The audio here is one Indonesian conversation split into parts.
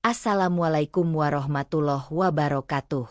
Assalamualaikum warahmatullahi wabarakatuh.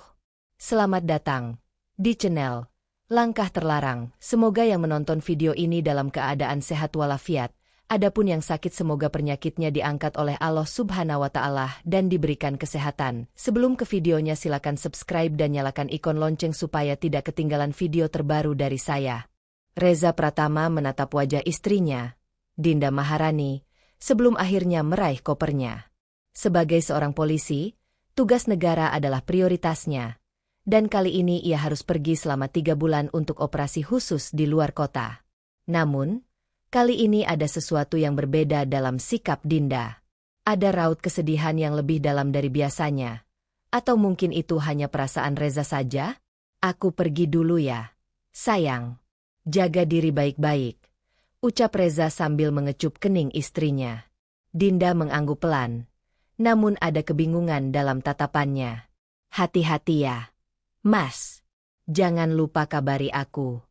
Selamat datang di channel Langkah Terlarang. Semoga yang menonton video ini dalam keadaan sehat walafiat. Adapun yang sakit semoga penyakitnya diangkat oleh Allah Subhanahu wa Ta'ala dan diberikan kesehatan. Sebelum ke videonya silakan subscribe dan nyalakan ikon lonceng supaya tidak ketinggalan video terbaru dari saya. Reza Pratama menatap wajah istrinya, Dinda Maharani, sebelum akhirnya meraih kopernya. Sebagai seorang polisi, tugas negara adalah prioritasnya. Dan kali ini ia harus pergi selama 3 bulan untuk operasi khusus di luar kota. Namun, kali ini ada sesuatu yang berbeda dalam sikap Dinda. Ada raut kesedihan yang lebih dalam dari biasanya. Atau mungkin itu hanya perasaan Reza saja? Aku pergi dulu ya, sayang. Jaga diri baik-baik, ucap Reza sambil mengecup kening istrinya. Dinda mengangguk pelan. Namun ada kebingungan dalam tatapannya. Hati-hati ya, Mas. Jangan lupa kabari aku.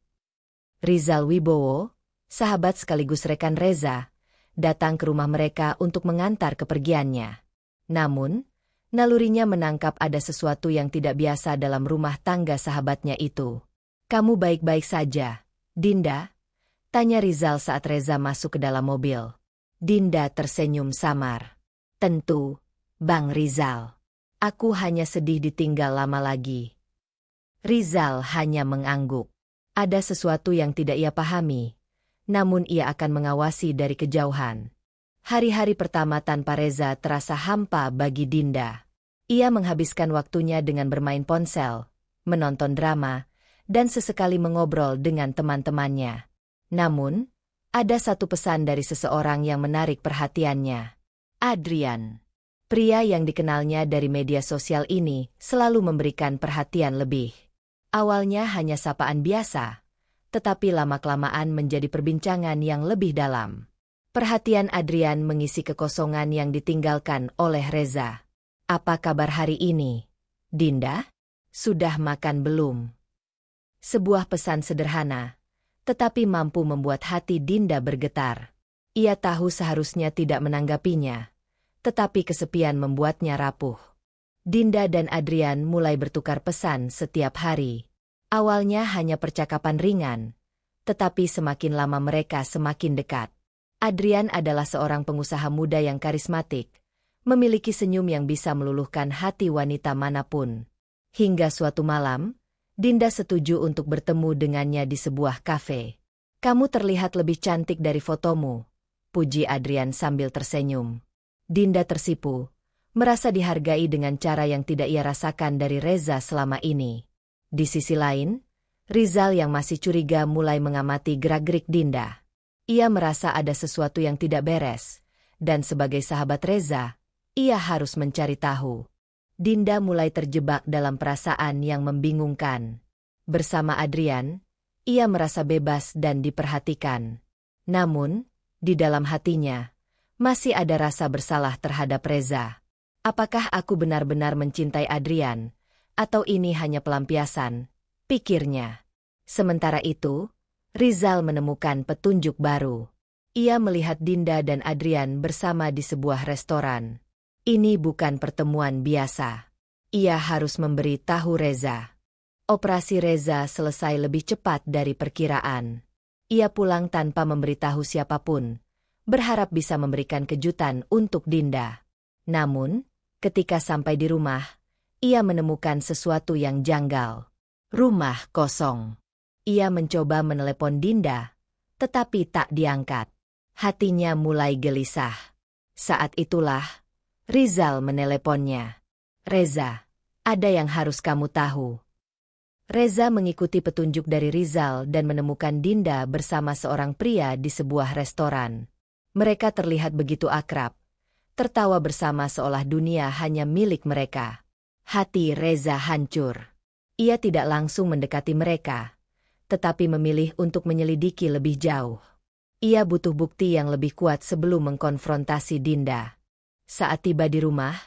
Rizal Wibowo, sahabat sekaligus rekan Reza, datang ke rumah mereka untuk mengantar kepergiannya. Namun, nalurinya menangkap ada sesuatu yang tidak biasa dalam rumah tangga sahabatnya itu. Kamu baik-baik saja, Dinda? Tanya Rizal saat Reza masuk ke dalam mobil. Dinda tersenyum samar. Tentu, Bang Rizal. Aku hanya sedih ditinggal lama lagi. Rizal hanya mengangguk. Ada sesuatu yang tidak ia pahami, namun ia akan mengawasi dari kejauhan. Hari-hari pertama tanpa Reza terasa hampa bagi Dinda. Ia menghabiskan waktunya dengan bermain ponsel, menonton drama, dan sesekali mengobrol dengan teman-temannya. Namun, ada satu pesan dari seseorang yang menarik perhatiannya. Adrian, pria yang dikenalnya dari media sosial ini, selalu memberikan perhatian lebih. Awalnya hanya sapaan biasa, tetapi lama-kelamaan menjadi perbincangan yang lebih dalam. Perhatian Adrian mengisi kekosongan yang ditinggalkan oleh Reza. Apa kabar hari ini, Dinda? Sudah makan belum? Sebuah pesan sederhana, tetapi mampu membuat hati Dinda bergetar. Ia tahu seharusnya tidak menanggapinya, tetapi kesepian membuatnya rapuh. Dinda dan Adrian mulai bertukar pesan setiap hari. Awalnya hanya percakapan ringan, tetapi semakin lama mereka semakin dekat. Adrian adalah seorang pengusaha muda yang karismatik, memiliki senyum yang bisa meluluhkan hati wanita manapun. Hingga suatu malam, Dinda setuju untuk bertemu dengannya di sebuah kafe. Kamu terlihat lebih cantik dari fotomu, puji Adrian sambil tersenyum. Dinda tersipu, merasa dihargai dengan cara yang tidak ia rasakan dari Reza selama ini. Di sisi lain, Rizal yang masih curiga mulai mengamati gerak-gerik Dinda. Ia merasa ada sesuatu yang tidak beres, dan sebagai sahabat Reza, ia harus mencari tahu. Dinda mulai terjebak dalam perasaan yang membingungkan. Bersama Adrian, ia merasa bebas dan diperhatikan. Namun, di dalam hatinya, masih ada rasa bersalah terhadap Reza. Apakah aku benar-benar mencintai Adrian, atau ini hanya pelampiasan? Pikirnya. Sementara itu, Rizal menemukan petunjuk baru. Ia melihat Dinda dan Adrian bersama di sebuah restoran. Ini bukan pertemuan biasa. Ia harus memberi tahu Reza. Operasi Reza selesai lebih cepat dari perkiraan. Ia pulang tanpa memberitahu siapapun, berharap bisa memberikan kejutan untuk Dinda. Namun, ketika sampai di rumah, ia menemukan sesuatu yang janggal. Rumah kosong. Ia mencoba menelepon Dinda, tetapi tak diangkat. Hatinya mulai gelisah. Saat itulah, Rizal meneleponnya. Reza, ada yang harus kamu tahu. Reza mengikuti petunjuk dari Rizal dan menemukan Dinda bersama seorang pria di sebuah restoran. Mereka terlihat begitu akrab, tertawa bersama seolah dunia hanya milik mereka. Hati Reza hancur. Ia tidak langsung mendekati mereka, tetapi memilih untuk menyelidiki lebih jauh. Ia butuh bukti yang lebih kuat sebelum mengkonfrontasi Dinda. Saat tiba di rumah,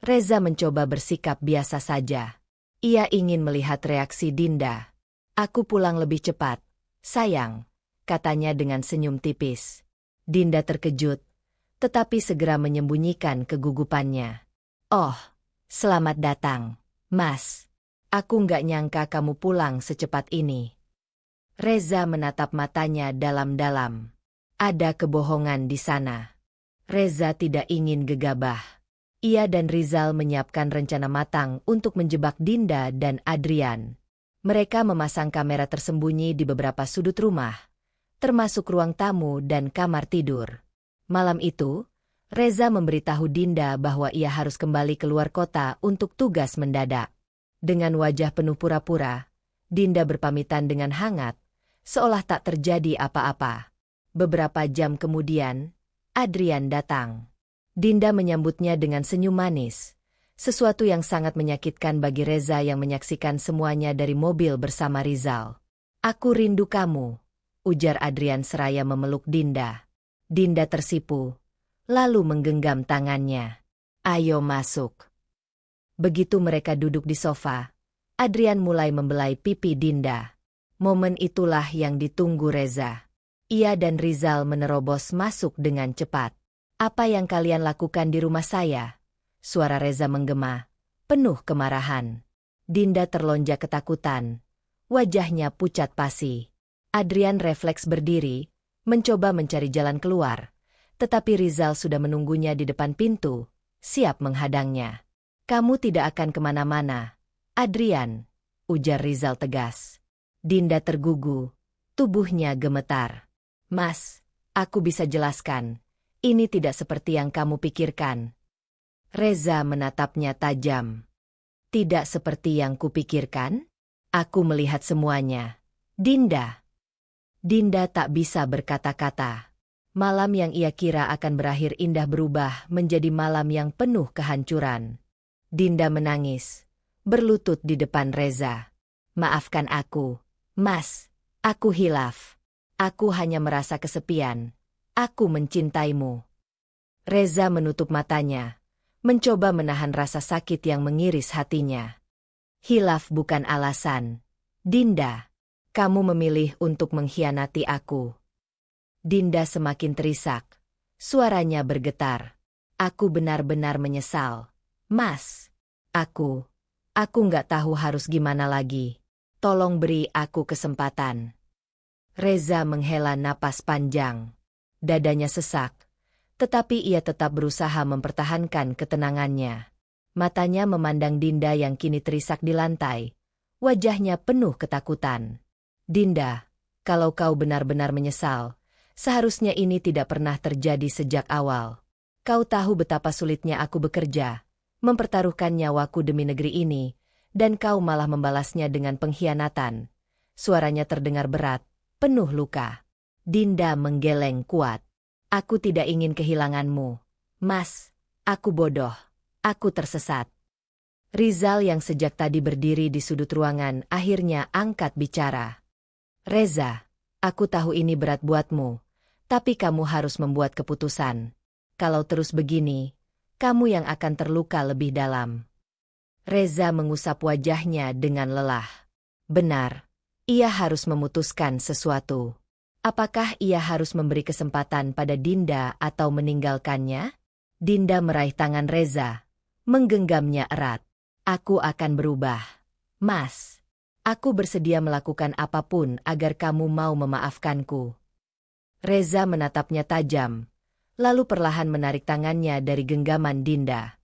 Reza mencoba bersikap biasa saja. Ia ingin melihat reaksi Dinda. Aku pulang lebih cepat, sayang, katanya dengan senyum tipis. Dinda terkejut, tetapi segera menyembunyikan kegugupannya. Oh, selamat datang, Mas. Aku nggak nyangka kamu pulang secepat ini. Reza menatap matanya dalam-dalam. Ada kebohongan di sana. Reza tidak ingin gegabah. Ia dan Rizal menyiapkan rencana matang untuk menjebak Dinda dan Adrian. Mereka memasang kamera tersembunyi di beberapa sudut rumah, termasuk ruang tamu dan kamar tidur. Malam itu, Reza memberitahu Dinda bahwa ia harus kembali keluar kota untuk tugas mendadak. Dengan wajah penuh pura-pura, Dinda berpamitan dengan hangat, seolah tak terjadi apa-apa. Beberapa jam kemudian, Adrian datang. Dinda menyambutnya dengan senyum manis, sesuatu yang sangat menyakitkan bagi Reza yang menyaksikan semuanya dari mobil bersama Rizal. "Aku rindu kamu," ujar Adrian seraya memeluk Dinda. Dinda tersipu, lalu menggenggam tangannya. "Ayo masuk." Begitu mereka duduk di sofa, Adrian mulai membelai pipi Dinda. Momen itulah yang ditunggu Reza. Ia dan Rizal menerobos masuk dengan cepat. "Apa yang kalian lakukan di rumah saya?" Suara Reza menggema, penuh kemarahan. Dinda terlonjak ketakutan. Wajahnya pucat pasi. Adrian refleks berdiri, mencoba mencari jalan keluar. Tetapi Rizal sudah menunggunya di depan pintu, siap menghadangnya. "Kamu tidak akan kemana-mana, Adrian," ujar Rizal tegas. Dinda tergugu, tubuhnya gemetar. "Mas, aku bisa jelaskan. Ini tidak seperti yang kamu pikirkan." Reza menatapnya tajam. "Tidak seperti yang kupikirkan? Aku melihat semuanya. Dinda." Dinda tak bisa berkata-kata. Malam yang ia kira akan berakhir indah berubah menjadi malam yang penuh kehancuran. Dinda menangis, berlutut di depan Reza. "Maafkan aku, Mas. Aku hilaf. Aku hanya merasa kesepian. Aku mencintaimu." Reza menutup matanya, mencoba menahan rasa sakit yang mengiris hatinya. "Hilaf bukan alasan. Dinda, kamu memilih untuk mengkhianati aku." Dinda semakin terisak. Suaranya bergetar. "Aku benar-benar menyesal. Mas, aku nggak tahu harus gimana lagi. Tolong beri aku kesempatan." Reza menghela napas panjang. Dadanya sesak, tetapi ia tetap berusaha mempertahankan ketenangannya. Matanya memandang Dinda yang kini terisak di lantai. Wajahnya penuh ketakutan. "Dinda, kalau kau benar-benar menyesal, seharusnya ini tidak pernah terjadi sejak awal. Kau tahu betapa sulitnya aku bekerja, mempertaruhkan nyawaku demi negeri ini, dan kau malah membalasnya dengan pengkhianatan." Suaranya terdengar berat, penuh luka. Dinda menggeleng kuat. "Aku tidak ingin kehilanganmu. Mas, aku bodoh. Aku tersesat." Rizal yang sejak tadi berdiri di sudut ruangan akhirnya angkat bicara. "Reza, aku tahu ini berat buatmu, tapi kamu harus membuat keputusan. Kalau terus begini, kamu yang akan terluka lebih dalam." Reza mengusap wajahnya dengan lelah. Benar, ia harus memutuskan sesuatu. Apakah ia harus memberi kesempatan pada Dinda atau meninggalkannya? Dinda meraih tangan Reza, menggenggamnya erat. "Aku akan berubah. Mas, aku bersedia melakukan apapun agar kamu mau memaafkanku." Reza menatapnya tajam, lalu perlahan menarik tangannya dari genggaman Dinda.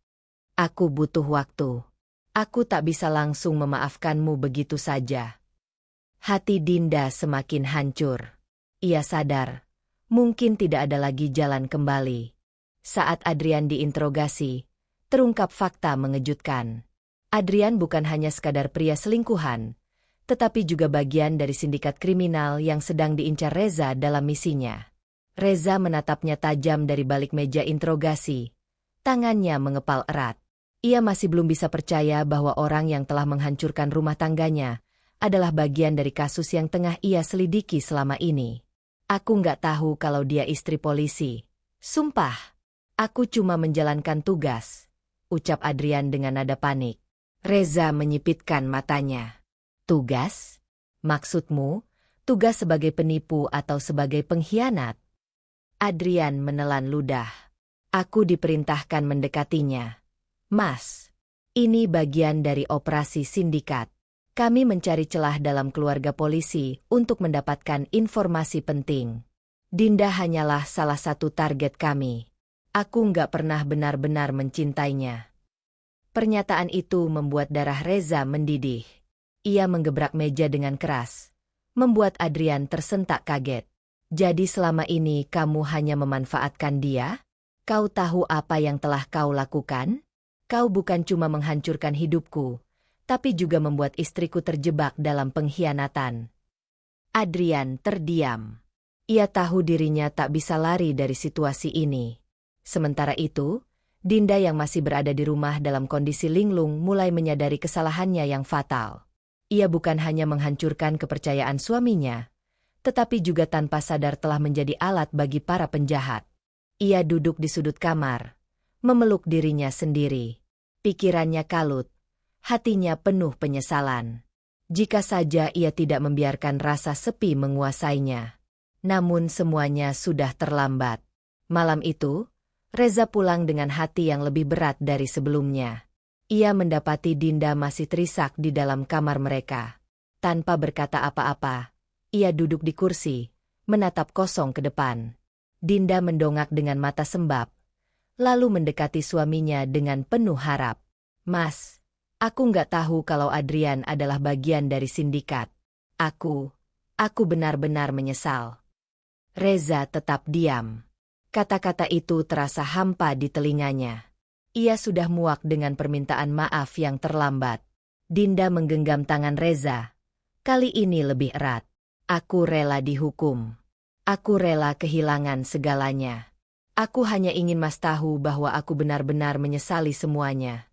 "Aku butuh waktu. Aku tak bisa langsung memaafkanmu begitu saja." Hati Dinda semakin hancur. Ia sadar, mungkin tidak ada lagi jalan kembali. Saat Adrian diinterogasi, terungkap fakta mengejutkan. Adrian bukan hanya sekadar pria selingkuhan, tetapi juga bagian dari sindikat kriminal yang sedang diincar Reza dalam misinya. Reza menatapnya tajam dari balik meja interogasi. Tangannya mengepal erat. Ia masih belum bisa percaya bahwa orang yang telah menghancurkan rumah tangganya adalah bagian dari kasus yang tengah ia selidiki selama ini. "Aku nggak tahu kalau dia istri polisi. Sumpah, aku cuma menjalankan tugas," ucap Adrian dengan nada panik. Reza menyipitkan matanya. "Tugas? Maksudmu, tugas sebagai penipu atau sebagai pengkhianat?" Adrian menelan ludah. "Aku diperintahkan mendekatinya. Mas, ini bagian dari operasi sindikat. Kami mencari celah dalam keluarga polisi untuk mendapatkan informasi penting. Dinda hanyalah salah satu target kami. Aku nggak pernah benar-benar mencintainya. Pernyataan itu membuat darah Reza mendidih. Ia menggebrak meja dengan keras, membuat Adrian tersentak kaget. Jadi selama ini kamu hanya memanfaatkan dia? Kau tahu apa yang telah kau lakukan? Kau bukan cuma menghancurkan hidupku, tapi juga membuat istriku terjebak dalam pengkhianatan. Adrian terdiam. Ia tahu dirinya tak bisa lari dari situasi ini. Sementara itu, Dinda yang masih berada di rumah dalam kondisi linglung mulai menyadari kesalahannya yang fatal. Ia bukan hanya menghancurkan kepercayaan suaminya, tetapi juga tanpa sadar telah menjadi alat bagi para penjahat. Ia duduk di sudut kamar, memeluk dirinya sendiri. Pikirannya kalut, hatinya penuh penyesalan. Jika saja ia tidak membiarkan rasa sepi menguasainya. Namun semuanya sudah terlambat. Malam itu, Reza pulang dengan hati yang lebih berat dari sebelumnya. Ia mendapati Dinda masih terisak di dalam kamar mereka. Tanpa berkata apa-apa, ia duduk di kursi, menatap kosong ke depan. Dinda mendongak dengan mata sembab, lalu mendekati suaminya dengan penuh harap. Mas, aku nggak tahu kalau Adrian adalah bagian dari sindikat. Aku benar-benar menyesal. Reza tetap diam. Kata-kata itu terasa hampa di telinganya. Ia sudah muak dengan permintaan maaf yang terlambat. Dinda menggenggam tangan Reza. Kali ini lebih erat. Aku rela dihukum. Aku rela kehilangan segalanya. Aku hanya ingin Mas tahu bahwa aku benar-benar menyesali semuanya.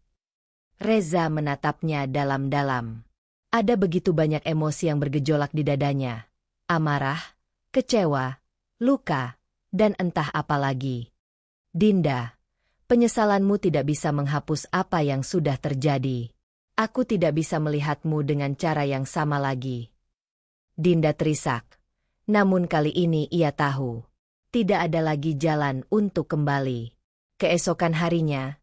Reza menatapnya dalam-dalam. Ada begitu banyak emosi yang bergejolak di dadanya. Amarah, kecewa, luka, dan entah apa lagi. Dinda, penyesalanmu tidak bisa menghapus apa yang sudah terjadi. Aku tidak bisa melihatmu dengan cara yang sama lagi. Dinda terisak. Namun kali ini ia tahu. Tidak ada lagi jalan untuk kembali. Keesokan harinya,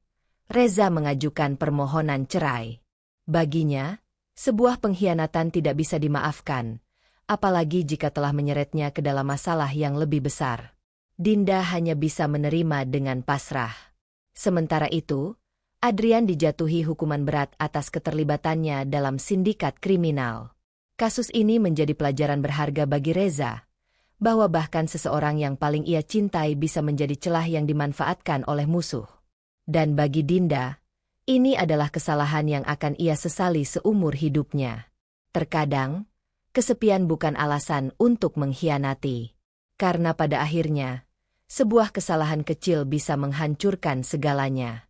Reza mengajukan permohonan cerai. Baginya, sebuah pengkhianatan tidak bisa dimaafkan, apalagi jika telah menyeretnya ke dalam masalah yang lebih besar. Dinda hanya bisa menerima dengan pasrah. Sementara itu, Adrian dijatuhi hukuman berat atas keterlibatannya dalam sindikat kriminal. Kasus ini menjadi pelajaran berharga bagi Reza, bahwa bahkan seseorang yang paling ia cintai bisa menjadi celah yang dimanfaatkan oleh musuh. Dan bagi Dinda, ini adalah kesalahan yang akan ia sesali seumur hidupnya. Terkadang, kesepian bukan alasan untuk mengkhianati. Karena pada akhirnya, sebuah kesalahan kecil bisa menghancurkan segalanya.